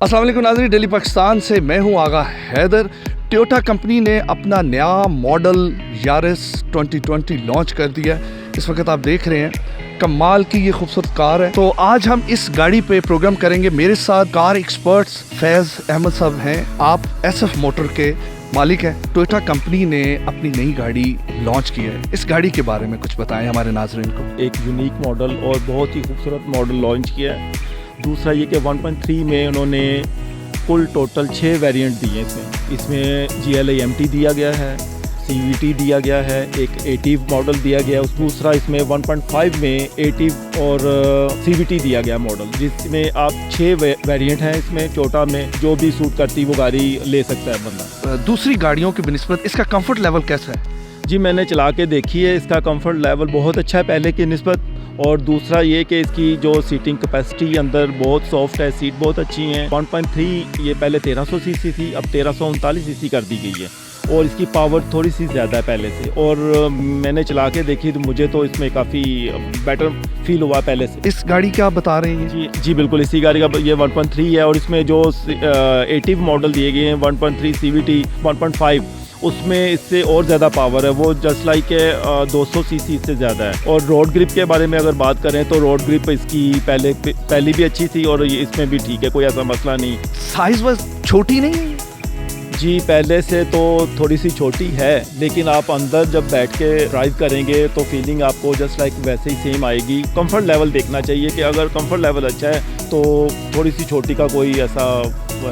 अस्सलाम वालेकुम नाज़रीन, डेली पाकिस्तान से मैं हूं आगा हैदर। टोयोटा कंपनी ने अपना नया मॉडल यारिस 2020 लॉन्च कर दिया है। इस वक्त आप देख रहे हैं कमाल की ये खूबसूरत कार है। तो आज हम इस गाड़ी पे प्रोग्राम करेंगे। मेरे साथ कार एक्सपर्ट्स फैज़ अहमद साहब हैं। आप SF मोटर के मालिक हैं। टोयोटा कंपनी ने अपनी नई गाड़ी लॉन्च की है। इस गाड़ी के बारे में कुछ बताएं हमारे नाज़रीन को। एक यूनिक मॉडल और बहुत ही खूबसूरत मॉडल लॉन्च किया है। दूसरा ये कि 1.3 में उन्होंने कुल टोटल 6 वेरिएंट दिए इसमें GLI MT दिया गया है, CVT दिया गया है, एक एटिव मॉडल दिया गया है। दूसरा इसमें 1.5 में एटिव और CVT दिया गया मॉडल, जिसमें आप 6 वेरिएंट हैं। इसमें टोयोटा में जो भी सूट करती वो गाड़ी ले सकता है बंदा। दूसरी गाड़ियों की निस्बत इसका कंफर्ट लेवल कैसा है? जी मैंने चला के देखी है, इसका कंफर्ट लेवल बहुत अच्छा है पहले की निस्बत। और दूसरा ये कि इसकी जो सीटिंग कैपेसिटी अंदर बहुत सॉफ्ट है, सीट बहुत अच्छी हैं। 1.3 ये पहले 1300 सीसी थी, अब 1339 सीसी कर दी गई है और इसकी पावर थोड़ी सी ज़्यादा है पहले से। और मैंने चला के देखी तो मुझे तो इसमें काफ़ी बेटर फील हुआ पहले से। इस गाड़ी क्या आप बता रहे हैं? जी बिल्कुल, इसी गाड़ी का ये 1.3 है और इसमें जो एटिव मॉडल दिए गए हैं 1.3 CVT 1.5 उसमें इससे और ज़्यादा पावर है। वो जस्ट लाइक 200 सीसी से ज़्यादा है। और रोड ग्रिप के बारे में अगर बात करें तो रोड ग्रिप इसकी पहली भी अच्छी थी और इसमें भी ठीक है, कोई ऐसा मसला नहीं। साइज बस छोटी नहीं है? जी पहले से तो थोड़ी सी छोटी है, लेकिन आप अंदर जब बैठ के ड्राइव करेंगे तो फीलिंग आपको जस्ट लाइक वैसे ही सेम आएगी। कंफर्ट लेवल देखना चाहिए कि अगर कंफर्ट लेवल अच्छा है तो थोड़ी सी छोटी का कोई ऐसा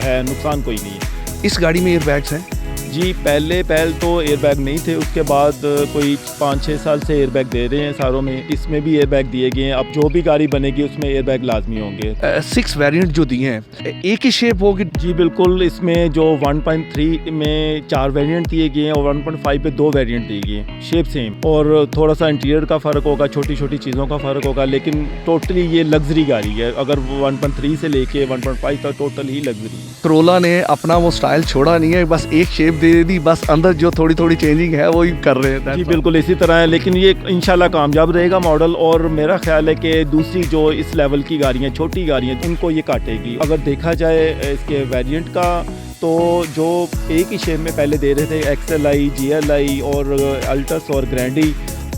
है नुकसान कोई नहीं है। इस गाड़ी में एयरबैग्स हैं? जी पहले तो एयरबैग नहीं थे, उसके बाद कोई 5-6 साल से एयरबैग दे रहे हैं सारों में। इसमें भी एयरबैग दिए गए हैं। अब जो भी गाड़ी बनेगी उसमें एयरबैग लाजमी होंगे। 6 वेरिएंट जो दिए हैं एक ही शेप होगी? जी बिल्कुल, इसमें जो 1.3 में 4 वेरिएंट दिए गए हैं और 1.5 पे 2 वेरिएंट दिए गए हैं, शेप सेम। और थोड़ा सा इंटीरियर का फ़र्क होगा, छोटी छोटी चीज़ों का फ़र्क होगा, लेकिन टोटली ये लग्जरी गाड़ी है। अगर 1.3 से लेके 1.5 तक टोटल ही लग्जरी है। कोरोला ने अपना वो स्टाइल छोड़ा नहीं है, बस एक शेप दे दी, बस अंदर जो थोड़ी थोड़ी चेंजिंग है वो ही कर रहे हैं। जी बिल्कुल इसी तरह है, लेकिन ये इंशाल्लाह कामयाब रहेगा मॉडल। और मेरा ख्याल है कि दूसरी जो इस लेवल की गाड़ियाँ, छोटी गाड़ियाँ, उनको ये काटेगी। अगर देखा जाए इसके वेरिएंट का तो जो एक ही शेप में पहले दे रहे थे XLI, GLI और अल्टस और ग्रैंडी,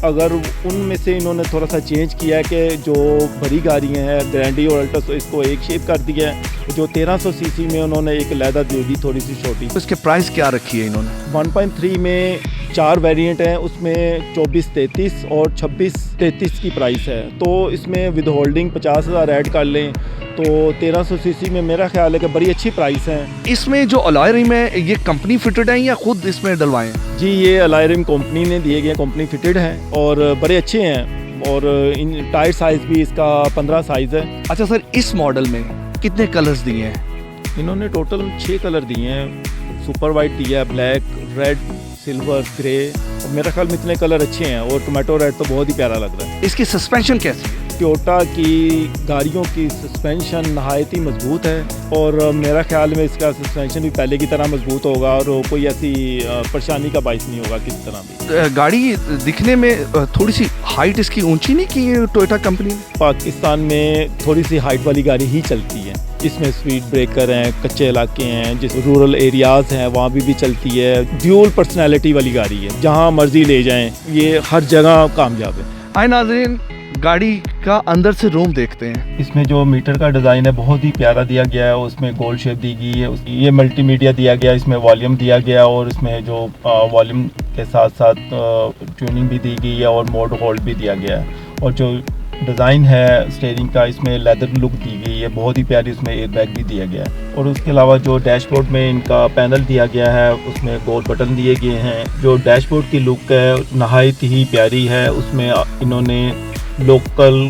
अगर उनमें से इन्होंने थोड़ा सा चेंज किया है कि जो बड़ी गाड़ियाँ हैं ग्रैंडी और अल्टस, इसको एक शेप कर दिया है। जो 1300 सीसी में उन्होंने एक लैदर दे दी थोड़ी सी छोटी। इसके प्राइस क्या रखी है इन्होंने? 1.3 में 4 वेरिएंट हैं, उसमें 2433 और 2633 की प्राइस है। तो इसमें विद होल्डिंग 50,000 ऐड कर लें तो 1300 सीसी में मेरा ख्याल है कि बड़ी अच्छी प्राइस है। इसमें जो अलॉय रिम है ये कंपनी फिटेड है या खुद इसमें डलवाए हैं? जी ये अलॉय रिम कंपनी ने दिए गए, कंपनी फिटेड हैं और बड़े अच्छे हैं। और इन टायर साइज़ भी इसका 15 साइज़ है। अच्छा सर, इस मॉडल में कितने कलर्स दिए हैं? इन्होंने टोटल 6 कलर दिए हैं। सुपर वाइट दिया है, ब्लैक, रेड, सिल्वर, ग्रे। मेरा ख्याल में इतने कलर अच्छे हैं और टोमेटो रेड तो बहुत ही प्यारा लग रहा है। इसकी सस्पेंशन कैसी है? टोयोटा की गाड़ियों की सस्पेंशन नहायत ही मजबूत है और मेरा ख्याल में इसका सस्पेंशन भी पहले की तरह मजबूत होगा और कोई ऐसी परेशानी का बाइस नहीं होगा किसी तरह भी। गाड़ी दिखने में थोड़ी सी हाइट इसकी ऊंची नहीं की है टोयोटा कंपनी ने? पाकिस्तान में थोड़ी सी हाइट वाली गाड़ी ही चलती है। इसमें स्पीड ब्रेकर हैं, कच्चे इलाके हैं, जिस रूरल एरियाज़ हैं वहाँ भी चलती है। ड्यूल पर्सनैलिटी वाली गाड़ी है, जहाँ मर्जी ले जाएं, ये हर जगह कामयाब है। आए नाज़रीन, गाड़ी का अंदर से रूम देखते हैं। इसमें जो मीटर का डिज़ाइन है बहुत ही प्यारा दिया गया है। उसमें गोल्ड शेप दी गई है, ये मल्टीमीडिया दिया गया, इसमें वॉल्यूम दिया गया और इसमें जो वॉल्यूम के साथ साथ ट्यूनिंग भी दी गई है और मोड होल्ड भी दिया गया है। और जो डिज़ाइन है स्टीयरिंग का, इसमें लेदर लुक दी गई है, बहुत ही प्यारी। उसमें एयरबैग भी दिया गया है। और उसके अलावा जो डैशबोर्ड में इनका पैनल दिया गया है उसमें गोल बटन दिए गए हैं। जो डैशबोर्ड की लुक है नहायत ही प्यारी है। उसमें इन्होंने लोकल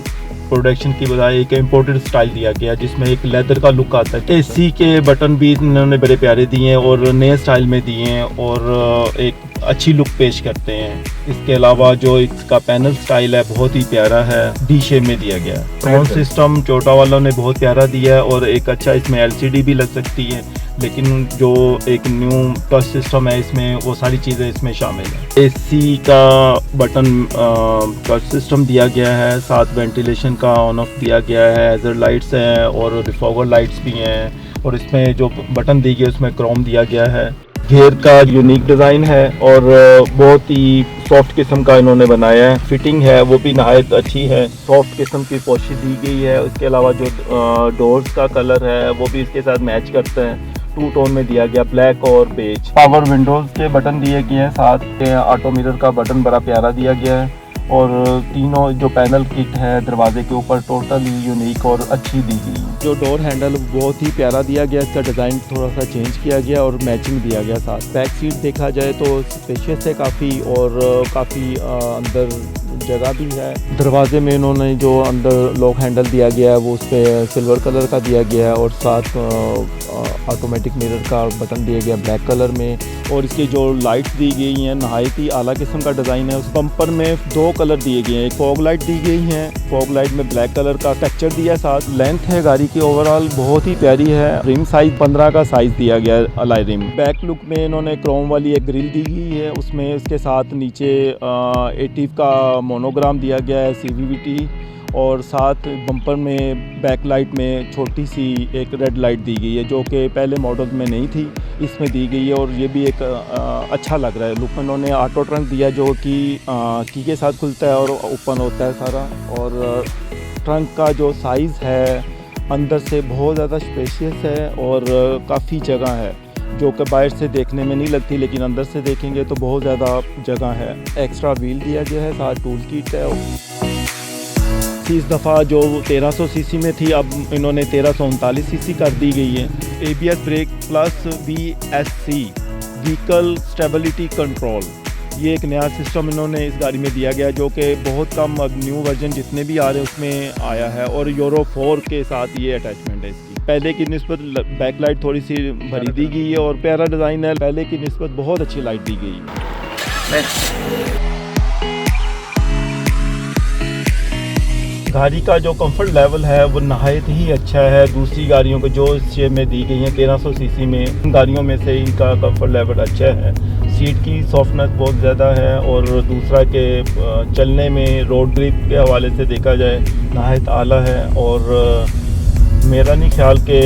प्रोडक्शन की बजाय एक इम्पोर्टेड स्टाइल दिया गया जिसमें एक लेदर का लुक आता है। AC के बटन भी इन्होंने बड़े प्यारे दिए हैं और नए स्टाइल में दिए हैं और एक अच्छी लुक पेश करते हैं। इसके अलावा जो इसका पैनल स्टाइल है बहुत ही प्यारा है, D शेप में दिया गया है। साउंड सिस्टम टोयोटा वालों ने बहुत प्यारा दिया है और एक अच्छा इसमें LCD भी लग सकती है, लेकिन जो एक न्यू टच सिस्टम है इसमें वो सारी चीज़ें इसमें शामिल है। AC का बटन टच सिस्टम दिया गया है, साथ वेंटिलेशन का ऑन ऑफ दिया गया है, हैज़र्ड लाइट्स हैं और डिफॉगर लाइट्स भी हैं और इसमें जो बटन दी गई है उसमें क्रोम दिया गया है। घेर का यूनिक डिज़ाइन है और बहुत ही सॉफ्ट किस्म का इन्होंने बनाया है। फिटिंग है वो भी नहायत अच्छी है, सॉफ्ट किस्म की पोशी दी गई है। उसके अलावा जो डोर्स का कलर है वो भी इसके साथ मैच करता है, 2 टोन में दिया गया, ब्लैक और बेज। पावर विंडोज़ के बटन दिए गए हैं, साथ ऑटो मिरर का बटन बड़ा प्यारा दिया गया है और तीनों जो पैनल किट है दरवाजे के ऊपर टोटली यूनिक और अच्छी दी गई। जो डोर हैंडल बहुत ही प्यारा दिया गया, इसका डिज़ाइन थोड़ा सा चेंज किया गया और मैचिंग दिया गया साथ। बैक सीट देखा जाए तो स्पेशियस है काफ़ी और काफ़ी अंदर जगह भी है। दरवाजे में इन्होंने जो अंदर लॉक हैंडल दिया गया है वो उस पर सिल्वर कलर का दिया गया है और साथ ऑटोमेटिक मिरर का बटन दिया गया ब्लैक कलर में। और इसकी जो लाइट्स दी गई हैं नहायत ही आला किस्म का डिज़ाइन है। उस बम्पर में 2 कलर दिए गए हैं, एक फॉग लाइट दी गई है, फॉग लाइट में ब्लैक कलर का टेक्सचर दिया है साथ। लेंथ है गाड़ी की ओवरऑल बहुत ही प्यारी है। रिम साइज 15 का साइज दिया गया है अलाई रिम। बैक लुक में इन्होंने क्रोम वाली एक ग्रिल दी गई है, उसमें इसके साथ नीचे 80 का मोनोग्राम दिया गया है CVT और साथ बम्पर में बैक लाइट में छोटी सी एक रेड लाइट दी गई है जो कि पहले मॉडल में नहीं थी, इसमें दी गई है और ये भी एक अच्छा लग रहा है लुक। इन्होंने ऑटो ट्रंक दिया जो कि की के साथ खुलता है और ओपन होता है सारा। और ट्रंक का जो साइज़ है अंदर से बहुत ज़्यादा स्पेशियस है और काफ़ी जगह है जो कि बाहर से देखने में नहीं लगती, लेकिन अंदर से देखेंगे तो बहुत ज़्यादा जगह है। एक्स्ट्रा व्हील दिया गया है, साथ टूल किट है। इस दफ़ा जो 1300 सीसी में थी अब इन्होंने 1339 सीसी कर दी गई है। ABS brake plus VSC vehicle stability control, ये एक नया सिस्टम इन्होंने इस गाड़ी में दिया गया जो कि बहुत कम अब न्यू वर्जन जितने भी आ रहे हैं उसमें आया है और यूरो 4 के साथ ये अटैचमेंट है इसकी। पहले की निस्बत बैक लाइट थोड़ी सी भरी दी गई है और प्यारा डिज़ाइन है, पहले की निस्बत बहुत अच्छी लाइट दी गई है। गाड़ी का जो कंफर्ट लेवल है वो नहायत ही अच्छा है। दूसरी गाड़ियों को जो इस शेप में दी गई हैं 1300 सीसी में, इन गाड़ियों में से इनका कंफर्ट लेवल अच्छा है। सीट की सॉफ्टनेस बहुत ज़्यादा है और दूसरा के चलने में रोड ग्रिप के हवाले से देखा जाए नहायत आला है। और मेरा नहीं ख्याल कि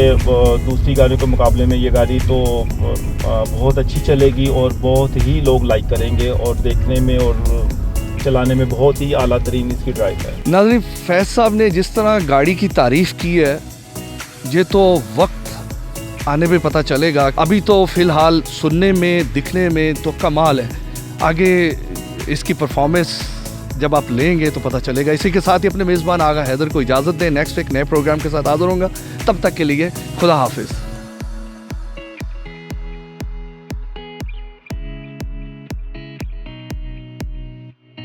दूसरी गाड़ियों के मुकाबले में ये गाड़ी तो बहुत अच्छी चलेगी और बहुत ही लोग लाइक करेंगे और देखने में और चलाने में बहुत ही आला तरीन इसकी ड्राइव है। नाज़रीन, फैज़ साहब ने जिस तरह गाड़ी की तारीफ़ की है ये तो वक्त आने पे पता चलेगा। अभी तो फ़िलहाल सुनने में दिखने में तो कमाल है, आगे इसकी परफॉर्मेंस जब आप लेंगे तो पता चलेगा। इसी के साथ ही अपने मेज़बान आगा हैदर को इजाज़त दें। नेक्स्ट एक नए प्रोग्राम के साथ हाज़िर होऊंगा, तब तक के लिए खुदा हाफिज़।